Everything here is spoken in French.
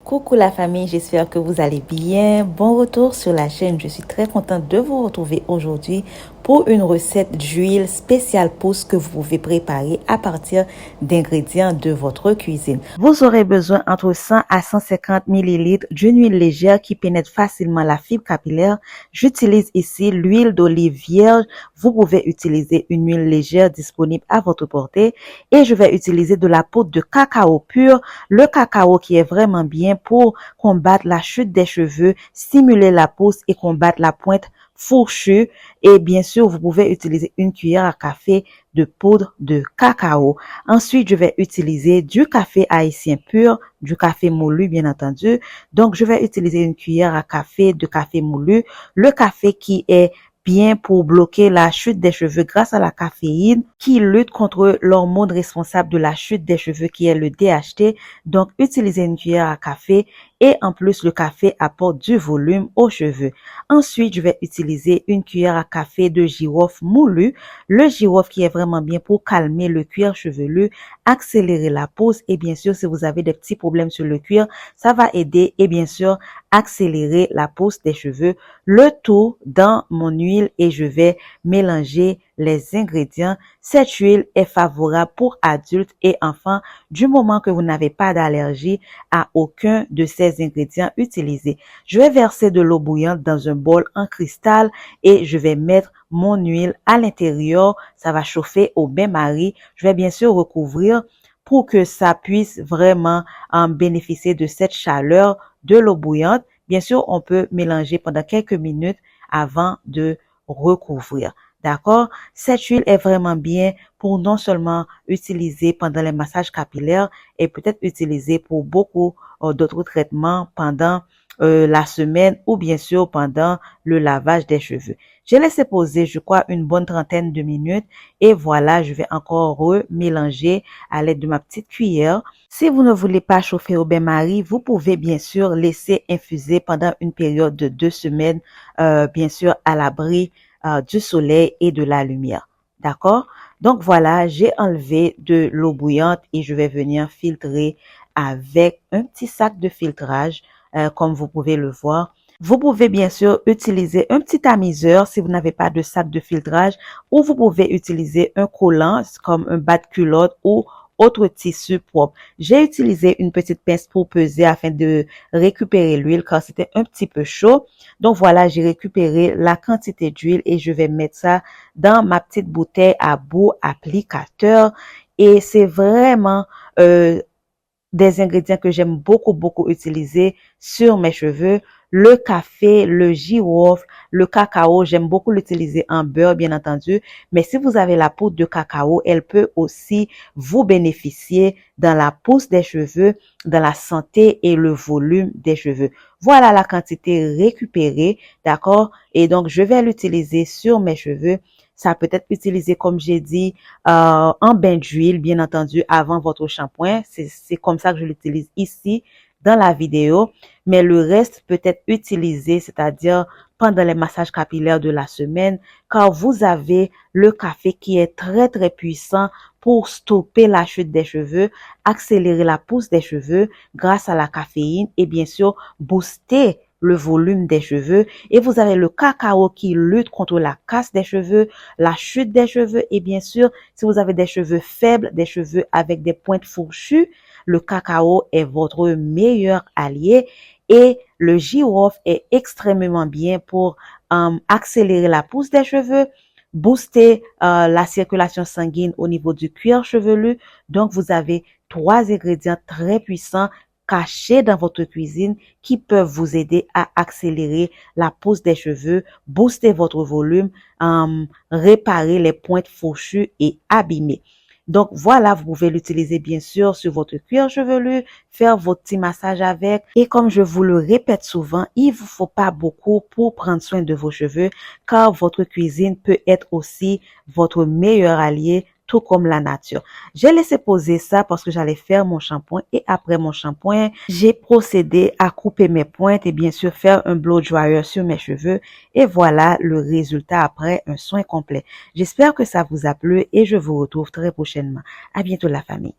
Coucou la famille, j'espère que vous allez bien. Bon retour sur la chaîne. Je suis très contente de vous retrouver aujourd'hui pour une recette d'huile spéciale pousse que vous pouvez préparer à partir d'ingrédients de votre cuisine. Vous aurez besoin entre 100 à 150 ml d'une huile légère qui pénètre facilement la fibre capillaire. J'utilise ici l'huile d'olive vierge. Vous pouvez utiliser une huile légère disponible à votre portée et je vais utiliser de la poudre de cacao pur. Le cacao qui est vraiment bien pour combattre la chute des cheveux, stimuler la pousse et combattre la pointe fourchue. Et bien sûr, vous pouvez utiliser une cuillère à café de poudre de cacao. Ensuite, je vais utiliser du café haïtien pur, du café moulu bien entendu. Donc, je vais utiliser une cuillère à café de café moulu. Le café qui est bien pour bloquer la chute des cheveux grâce à la caféine qui lutte contre l'hormone responsable de la chute des cheveux qui est le DHT. Donc, utilisez une cuillère à café et en plus, le café apporte du volume aux cheveux. Ensuite, je vais utiliser une cuillère à café de girofle moulu. Le girofle qui est vraiment bien pour calmer le cuir chevelu, accélérer la pousse et bien sûr, si vous avez des petits problèmes sur le cuir, ça va aider et bien sûr, accélérer la pousse des cheveux. Le tout dans mon huile et je vais mélanger les ingrédients. Cette huile est favorable pour adultes et enfants du moment que vous n'avez pas d'allergie à aucun de ces ingrédients utilisés. Je vais verser de l'eau bouillante dans un bol en cristal et je vais mettre mon huile à l'intérieur. Ça va chauffer au bain-marie. Je vais bien sûr recouvrir pour que ça puisse vraiment en bénéficier de cette chaleur de l'eau bouillante. Bien sûr, on peut mélanger pendant quelques minutes avant de recouvrir. D'accord? Cette huile est vraiment bien pour non seulement utiliser pendant les massages capillaires et peut-être utiliser pour beaucoup d'autres traitements pendant la semaine ou bien sûr pendant le lavage des cheveux. J'ai laissé poser, je crois, une bonne trentaine de minutes et voilà, je vais encore remélanger à l'aide de ma petite cuillère. Si vous ne voulez pas chauffer au bain-marie, vous pouvez bien sûr laisser infuser pendant une période de 2 semaines, bien sûr à l'abri du soleil et de la lumière. D'accord? Donc voilà, j'ai enlevé de l'eau bouillante et je vais venir filtrer avec un petit sac de filtrage, comme vous pouvez le voir. Vous pouvez bien sûr utiliser un petit tamiseur si vous n'avez pas de sac de filtrage ou vous pouvez utiliser un collant comme un bas de culotte ou autre tissu propre. J'ai utilisé une petite pince pour peser afin de récupérer l'huile car c'était un petit peu chaud. Donc voilà, j'ai récupéré la quantité d'huile et je vais mettre ça dans ma petite bouteille à bout applicateur. Et c'est vraiment des ingrédients que j'aime beaucoup utiliser sur mes cheveux. Le café, le girofle, le cacao, j'aime beaucoup l'utiliser en beurre, bien entendu. Mais si vous avez la poudre de cacao, elle peut aussi vous bénéficier dans la pousse des cheveux, dans la santé et le volume des cheveux. Voilà la quantité récupérée, d'accord? Et donc, je vais l'utiliser sur mes cheveux. Ça peut être utilisé, comme j'ai dit, en bain d'huile, bien entendu, avant votre shampoing. C'est comme ça que je l'utilise ici dans la vidéo. Mais le reste peut être utilisé, c'est-à-dire pendant les massages capillaires de la semaine, car vous avez le café qui est très puissant pour stopper la chute des cheveux, accélérer la pousse des cheveux grâce à la caféine et bien sûr booster le volume des cheveux. Et vous avez le cacao qui lutte contre la casse des cheveux, la chute des cheveux et bien sûr, si vous avez des cheveux faibles, des cheveux avec des pointes fourchues, le cacao est votre meilleur allié. Et le girofle est extrêmement bien pour accélérer la pousse des cheveux, booster la circulation sanguine au niveau du cuir chevelu. Donc, vous avez 3 ingrédients très puissants cachés dans votre cuisine qui peuvent vous aider à accélérer la pousse des cheveux, booster votre volume, réparer les pointes fourchues et abîmées. Donc voilà, vous pouvez l'utiliser bien sûr sur votre cuir chevelu, faire votre petit massage avec. Et comme je vous le répète souvent, il vous faut pas beaucoup pour prendre soin de vos cheveux car votre cuisine peut être aussi votre meilleur allié, tout comme la nature. J'ai laissé poser ça parce que j'allais faire mon shampoing et après mon shampoing, j'ai procédé à couper mes pointes et bien sûr faire un blow dryer sur mes cheveux et voilà le résultat après un soin complet. J'espère que ça vous a plu et je vous retrouve très prochainement. À bientôt la famille.